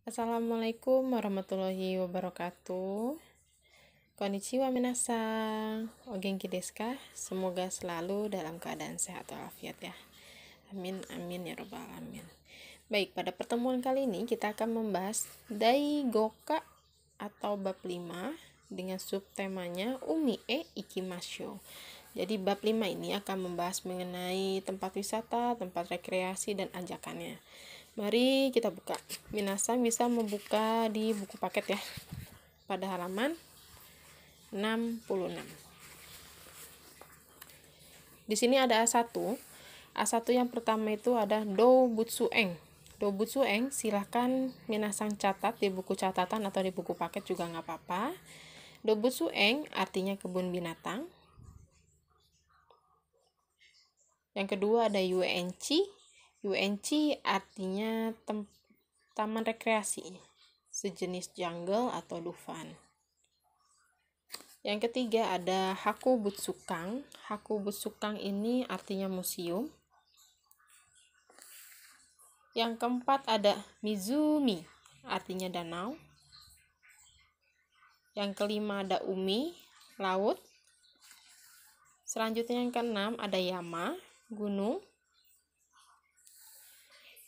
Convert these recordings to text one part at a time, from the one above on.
Assalamualaikum warahmatullahi wabarakatuh. Konnichiwa minasan. O genki desu ka? Semoga selalu dalam keadaan sehat walafiat ya. Amin amin ya robbal alamin. Baik, pada pertemuan kali ini kita akan membahas Daigoka atau bab 5 dengan subtemanya Umi e Ikimasho. Jadi bab 5 ini akan membahas mengenai tempat wisata, tempat rekreasi dan ajakannya. Mari kita buka. Minasan bisa membuka di buku paket ya. Pada halaman 66. Di sini ada A1. A1 yang pertama itu ada Dobutsueng. Dobutsueng silahkan minasan catat di buku catatan atau di buku paket juga nggak apa-apa. Dobutsueng artinya kebun binatang. Yang kedua ada Yuenchi. Yuenchi artinya taman rekreasi, sejenis jungle atau dufan. Yang ketiga ada Hakubutsukang. Hakubutsukang ini artinya museum. Yang keempat ada Mizumi, artinya danau. Yang kelima ada Umi, laut. Selanjutnya yang keenam ada Yama, gunung.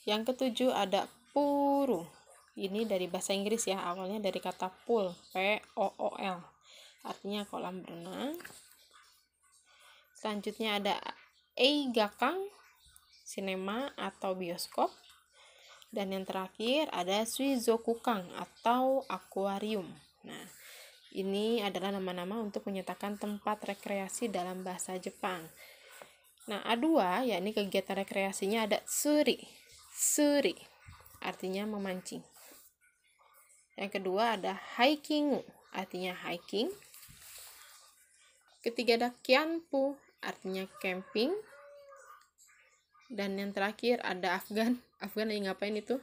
Yang ketujuh ada Puru. Ini dari bahasa Inggris ya, awalnya dari kata pool, P-O-O-L. Artinya kolam berenang. Selanjutnya ada Eigakan, sinema atau bioskop. Dan yang terakhir ada Suizokukang atau akuarium. Nah, ini adalah nama-nama untuk menyatakan tempat rekreasi dalam bahasa Jepang. Nah, A2 yakni kegiatan rekreasinya ada Tsuri. Tsuri artinya memancing. Yang kedua ada hiking, artinya hiking. Ketiga ada kyanpu, artinya camping. Dan yang terakhir ada Afgan. Afgan lagi ngapain itu?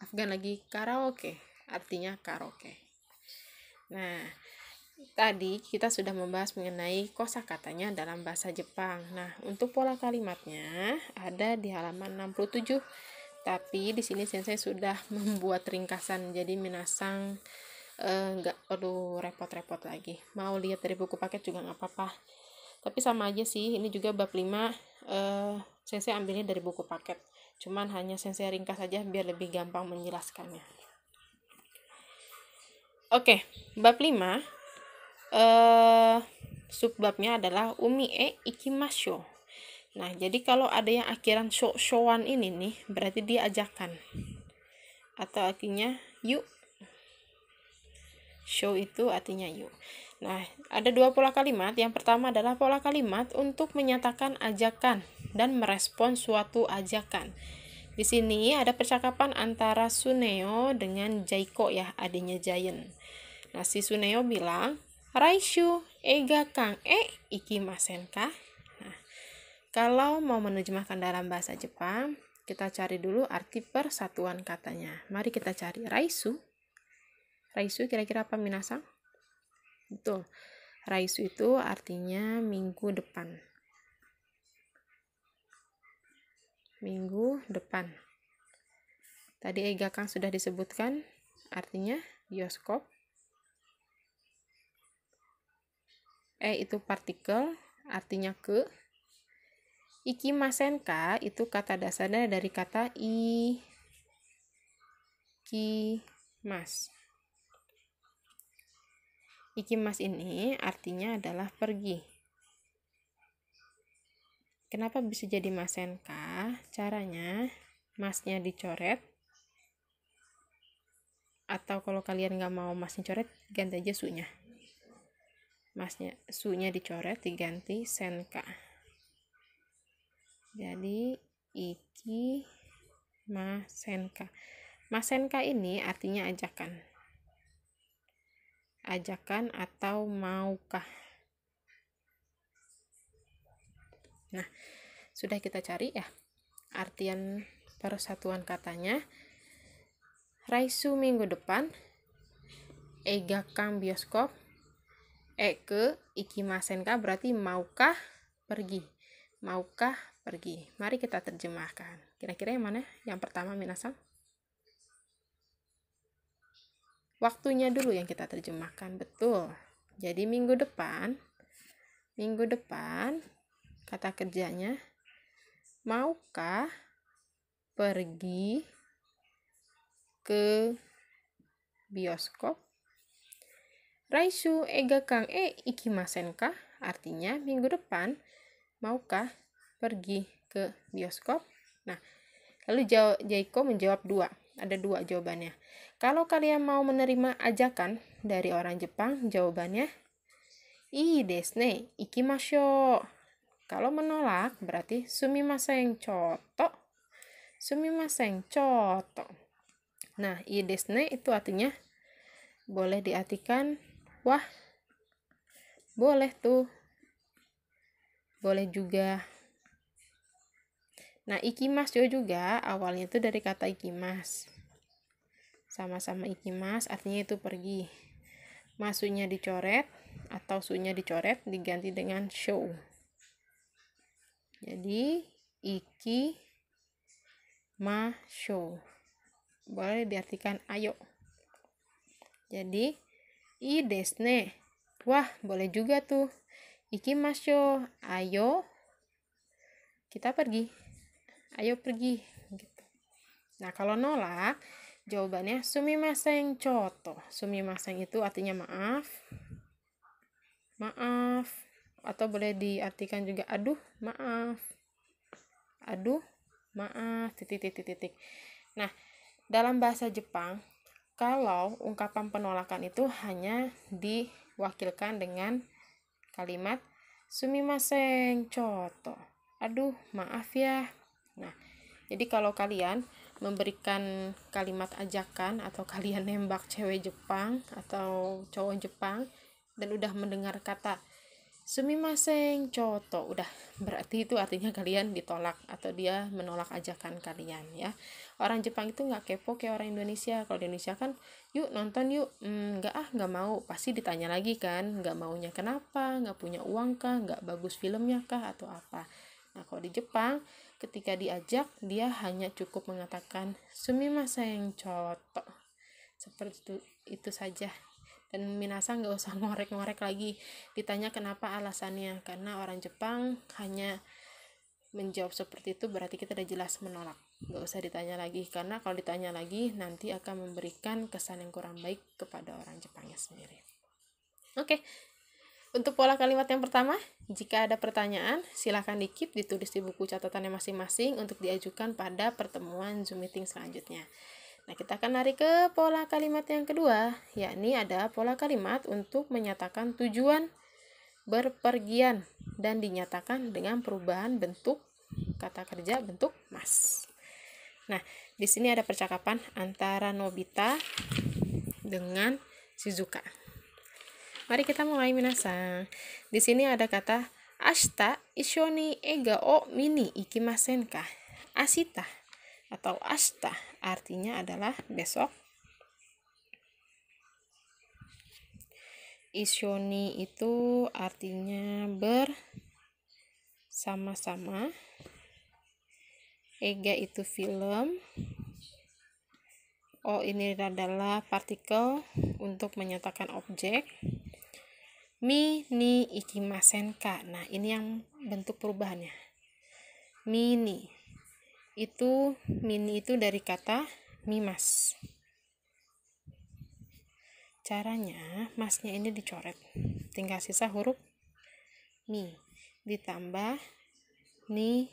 Afgan lagi karaoke, artinya karaoke. Nah, tadi kita sudah membahas mengenai kosakatanya dalam bahasa Jepang. Nah, untuk pola kalimatnya ada di halaman 67. Tapi di sini sensei sudah membuat ringkasan, jadi minasan nggak perlu repot-repot lagi. Mau lihat dari buku paket juga nggak apa-apa. Tapi sama aja sih, ini juga bab 5 sensei ambilnya dari buku paket. Cuman hanya sensei ringkas saja biar lebih gampang menjelaskannya. Oke, bab 5 subbabnya adalah Umi e Ikimasho. Nah, jadi kalau ada yang akhiran showan ini nih, berarti dia ajakan. Atau artinya yuk. Show itu artinya yuk. Nah, ada dua pola kalimat. Yang pertama adalah pola kalimat untuk menyatakan ajakan dan merespon suatu ajakan. Di sini ada percakapan antara Suneo dengan Jaiko ya, adiknya Giant. Nah, si Suneo bilang, Raishu ega kang ikimasen ka? Nah, kalau mau menerjemahkan dalam bahasa Jepang, kita cari dulu arti persatuan katanya. Mari kita cari Raisu. Raisu kira-kira apa minasan? Betul. Raisu itu artinya minggu depan. Minggu depan. Tadi Eigakan sudah disebutkan, artinya bioskop. Itu partikel, artinya ke. Ikimasen-ka itu kata dasarnya dari kata ikimas. Ikimas ini artinya adalah pergi. Kenapa bisa jadi masen-ka? Caranya, masnya dicoret. Atau kalau kalian nggak mau masnya coret, ganti aja su-nya. Masnya, su-nya dicoret, diganti sen-ka. Jadi iki masenka. Masenka ini artinya ajakan. Ajakan atau maukah. Nah, sudah kita cari ya artian persatuan katanya. Raisu minggu depan. Eigakan bioskop. Ke ikimasenka berarti maukah pergi. Maukah pergi. Mari kita terjemahkan. Kira-kira yang mana? Yang pertama minasan. waktunya dulu yang kita terjemahkan. Betul. Jadi minggu depan kata kerjanya, maukah pergi ke bioskop? Raishu ega kang ikimasen ka? Artinya minggu depan maukah pergi ke bioskop? Nah, lalu Jaiko menjawab ada dua jawabannya. Kalau kalian mau menerima ajakan dari orang Jepang, jawabannya ii desu ne, ikimashou. Kalau menolak berarti sumimasen choto. Sumimasen choto. Nah, ii desu ne itu artinya boleh diartikan wah, boleh tuh. Boleh juga. Nah, ikimasu juga awalnya itu dari kata ikimas. Sama-sama ikimas artinya itu pergi. Masunya dicoret atau sunya dicoret diganti dengan show. Jadi ikimashou. Boleh diartikan ayo. Jadi ii desu ne. Wah, boleh juga tuh. Ikimashou. Ayo kita pergi. Ayo pergi gitu. Nah, kalau nolak jawabannya sumimasen choto. Sumimasen itu artinya maaf. Maaf. Atau boleh diartikan juga aduh, maaf. Aduh, maaf, titik. Nah, dalam bahasa Jepang, kalau ungkapan penolakan itu hanya diwakilkan dengan kalimat sumimasen choto. Aduh, maaf ya. Nah, jadi kalau kalian memberikan kalimat ajakan atau kalian nembak cewek Jepang atau cowok Jepang dan udah mendengar kata sumimasen choto, udah berarti itu artinya kalian ditolak atau dia menolak ajakan kalian ya. Orang Jepang itu nggak kepo kayak orang Indonesia. Kalau di Indonesia kan yuk nonton yuk, nggak mau, pasti ditanya lagi kan, nggak maunya kenapa, nggak punya uang kah, nggak bagus filmnya kah atau apa. Nah, kalau di Jepang ketika diajak dia hanya cukup mengatakan sumimasen choto, seperti itu saja. Dan minasan nggak usah ngorek-ngorek lagi ditanya kenapa alasannya, karena orang Jepang hanya menjawab seperti itu berarti kita udah jelas menolak. Nggak usah ditanya lagi, karena kalau ditanya lagi nanti akan memberikan kesan yang kurang baik kepada orang Jepangnya sendiri. Oke. Untuk pola kalimat yang pertama, jika ada pertanyaan, silahkan di-keep, ditulis di buku catatannya masing-masing untuk diajukan pada pertemuan Zoom meeting selanjutnya. Nah, kita akan lari ke pola kalimat yang kedua, yakni ada pola kalimat untuk menyatakan tujuan berpergian dan dinyatakan dengan perubahan bentuk kata kerja bentuk mas. Nah, di sini ada percakapan antara Nobita dengan Shizuka. Mari kita mulai minasan. Di sini ada kata ashita issho ni ega o mini ikimasen ka? Ashita atau ashita artinya adalah besok. Issho ni itu artinya bersama-sama. Ega itu film. O ini adalah partikel untuk menyatakan objek. Mi ni ikimasen ka. Nah, ini yang bentuk perubahannya. Mini itu dari kata mimas. Caranya masnya ini dicoret, tinggal sisa huruf mi ditambah ni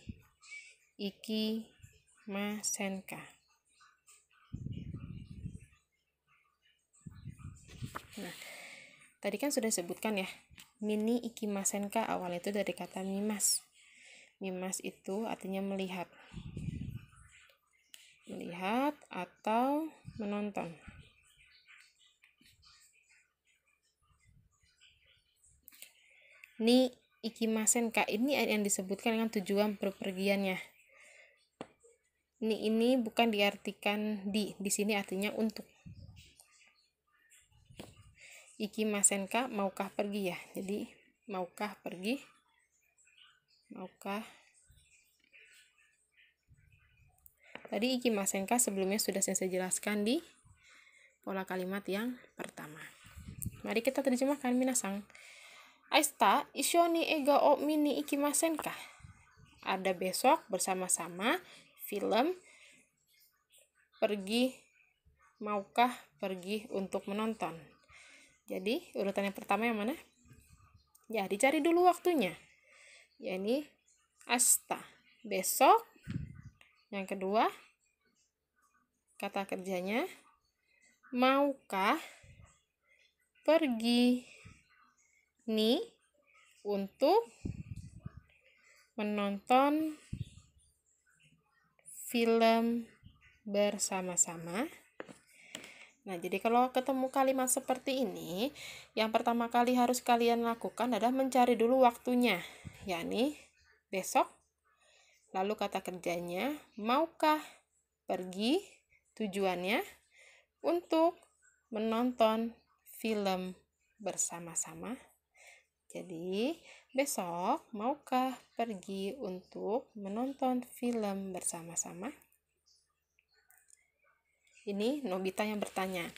ikimasen ka. Nah, tadi kan sudah disebutkan ya, mini ikimasen ka awal itu dari kata mimas. Mimas itu artinya melihat atau menonton. Ni ikimasen ka ini yang disebutkan dengan tujuan berpergiannya. Ni ini bukan diartikan di sini artinya untuk. Ikimasen ka maukah pergi ya. Jadi maukah pergi? Maukah? Tadi ikimasen ka sebelumnya sudah saya jelaskan di pola kalimat yang pertama. Mari kita terjemahkan minasang. Aista isho ni ega o mini ikimasen ka? Ada besok bersama-sama film pergi, maukah pergi untuk menonton? Jadi urutan yang pertama yang mana? Ya, dicari dulu waktunya. Ya, ini asta, besok. Yang kedua, kata kerjanya maukah pergi ni untuk menonton film bersama-sama. Nah, jadi kalau ketemu kalimat seperti ini, yang pertama kali harus kalian lakukan adalah mencari dulu waktunya, yakni besok. Lalu kata kerjanya, maukah pergi, tujuannya untuk menonton film bersama-sama. Jadi, besok maukah pergi untuk menonton film bersama-sama? Ini Nobita yang bertanya.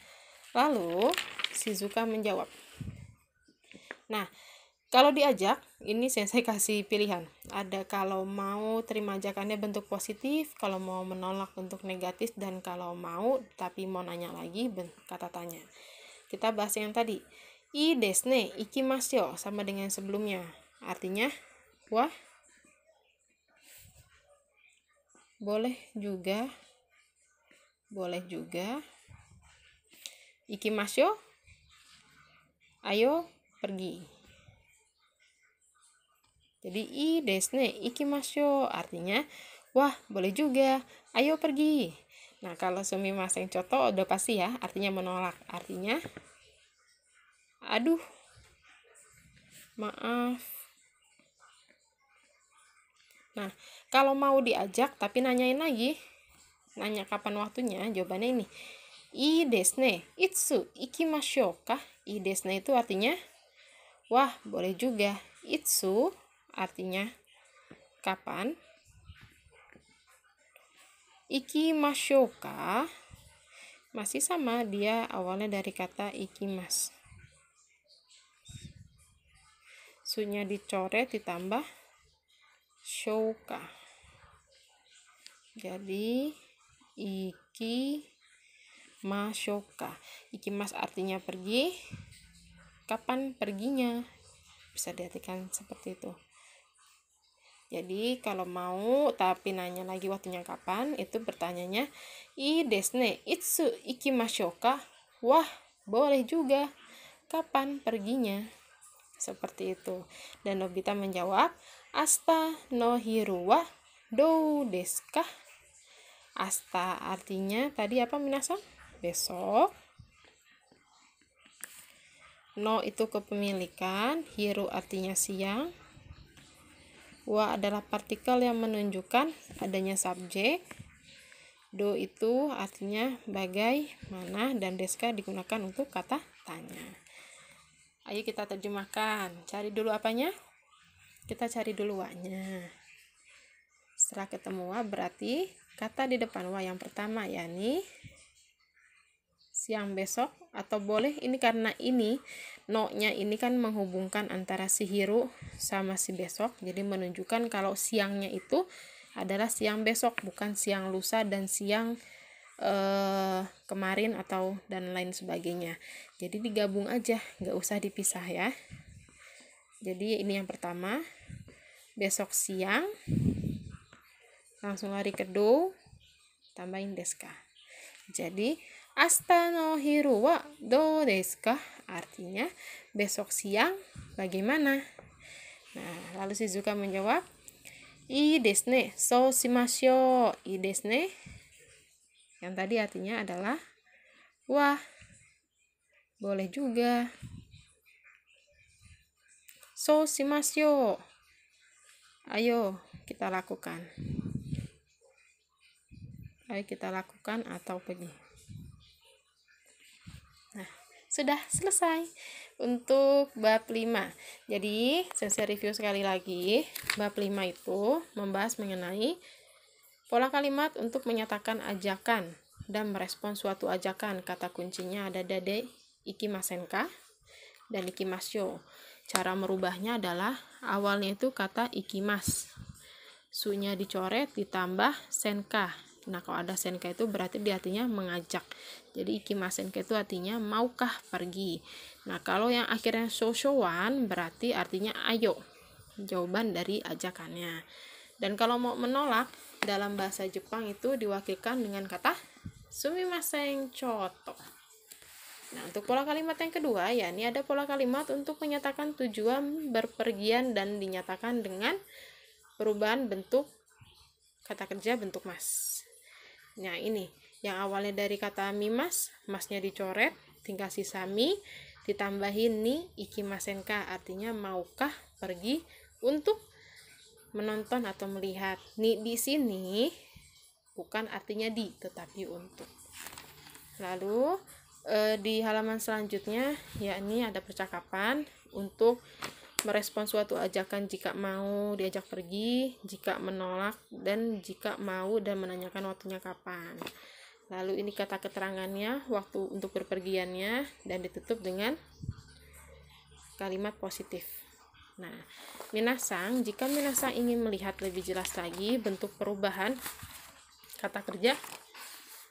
Lalu Shizuka menjawab. Nah, kalau diajak, ini saya kasih pilihan. Ada kalau mau terima ajakannya bentuk positif, kalau mau menolak bentuk negatif, dan kalau mau tapi mau nanya lagi kata tanya. Kita bahas yang tadi. I desne ikimasyo sama dengan sebelumnya. Artinya, wah, boleh juga. Ikimasyo, ayo pergi. Jadi i desne ikimasyo artinya wah, boleh juga, ayo pergi. Nah, kalau sumimasen coto udah pasti ya, artinya menolak. Artinya aduh, maaf. Nah, kalau mau diajak tapi nanyain lagi, nanya kapan waktunya, jawabannya ini. I desne itsu ikimashou ka? I desne itu artinya wah, boleh juga. Itsu artinya kapan. Ikimashou ka masih sama, dia awalnya dari kata ikimas. Sunya dicoret ditambah shouka. Jadi ikimashoka. Ikimas artinya pergi. Kapan perginya? Bisa diartikan seperti itu. Jadi kalau mau tapi nanya lagi waktunya kapan, itu bertanyanya i desne itsu ikimashoka? Wah, boleh juga. Kapan perginya? Seperti itu. Dan Nobita menjawab, asta no hiru wa dou desu ka? Asta artinya tadi apa minasang? Besok. No itu kepemilikan, hiru artinya siang. Wa adalah partikel yang menunjukkan adanya subjek. Do itu artinya bagaimana, dan deska digunakan untuk kata tanya. Ayo kita terjemahkan. Cari dulu apanya? Kita cari dulu wa-nya. Setelah ketemu wa berarti kata di depan wa yang pertama yakni siang besok, atau boleh ini karena ini no-nya ini kan menghubungkan antara si hiru sama si besok, jadi menunjukkan kalau siangnya itu adalah siang besok, bukan siang lusa dan siang kemarin atau dan lain sebagainya. Jadi digabung aja, nggak usah dipisah ya. Jadi ini yang pertama, besok siang, langsung lari ke do, tambahin deska. Jadi asta no hiru wa do desu ka? Artinya besok siang bagaimana? Nah, lalu Shizuka menjawab, i desne, so shimashou. I desne yang tadi artinya adalah wah, boleh juga. So shimashou, ayo kita lakukan. Ayo kita lakukan atau pergi. Nah, sudah selesai untuk bab 5. Jadi, saya review sekali lagi. Bab 5 itu membahas mengenai pola kalimat untuk menyatakan ajakan dan merespon suatu ajakan. Kata kuncinya ada dade ikimasen ka dan ikimasyo. Cara merubahnya adalah awalnya itu kata ikimas, su-nya dicoret ditambah senka. Nah, kalau ada senka itu berarti dia artinya mengajak. Jadi ikimasenka itu artinya maukah pergi. Nah, kalau yang akhirnya shoshowan berarti artinya ayo, jawaban dari ajakannya. Dan kalau mau menolak dalam bahasa Jepang itu diwakilkan dengan kata sumimasen choto. Nah, untuk pola kalimat yang kedua, ya ini ada pola kalimat untuk menyatakan tujuan berpergian dan dinyatakan dengan perubahan bentuk kata kerja bentuk mas. Nah, ini yang awalnya dari kata mimas, masnya dicoret, tinggal sisa mi, ditambahin ni ikimasenka, artinya maukah pergi untuk menonton atau melihat. Ni di sini bukan artinya di, tetapi untuk. Lalu di halaman selanjutnya yakni ada percakapan untuk merespon suatu ajakan jika mau diajak pergi, jika menolak, dan jika mau dan menanyakan waktunya kapan. Lalu ini kata keterangannya, waktu untuk berpergiannya, dan ditutup dengan kalimat positif. Nah, minasang, jika minasang ingin melihat lebih jelas lagi bentuk perubahan kata kerja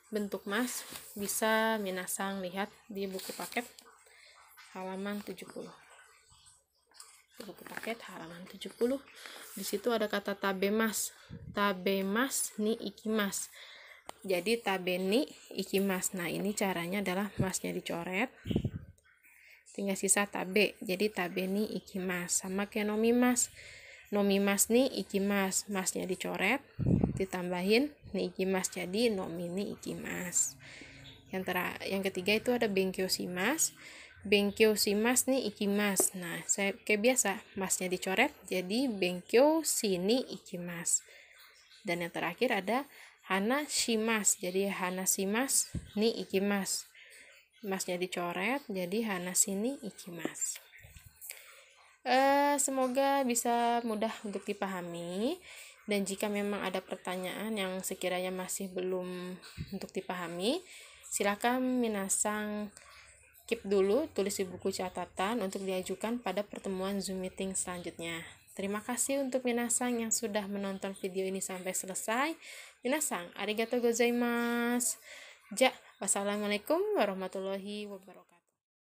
bentuk mas, bisa minasang lihat di buku paket halaman 70. Buku paket halaman 70. Di situ ada kata tabemas. Tabemas ni ikimas. Jadi tabe ni ikimas. Nah, ini caranya adalah masnya dicoret, tinggal sisa tabe. Jadi tabe ni ikimas. Sama kayak nomimas. Nomimas ni ikimas. Masnya dicoret, ditambahin ni ikimas, jadi nomi ni ikimas. Yang ketiga itu ada benkyoshimasu. Benkyoshimasu ni ikimas. Nah, saya kayak biasa, masnya dicoret jadi benkyo sini ikimas. Dan yang terakhir ada hana shimasu. Jadi hana shimasu ni ikimas. Masnya dicoret jadi hana sini ikimas. Semoga bisa mudah untuk dipahami. Dan jika memang ada pertanyaan yang sekiranya masih belum untuk dipahami, silakan minasang keep dulu, tulis di buku catatan untuk diajukan pada pertemuan Zoom meeting selanjutnya. Terima kasih untuk minasang yang sudah menonton video ini sampai selesai. Minasang, arigatou gozaimasu. Wassalamualaikum warahmatullahi wabarakatuh.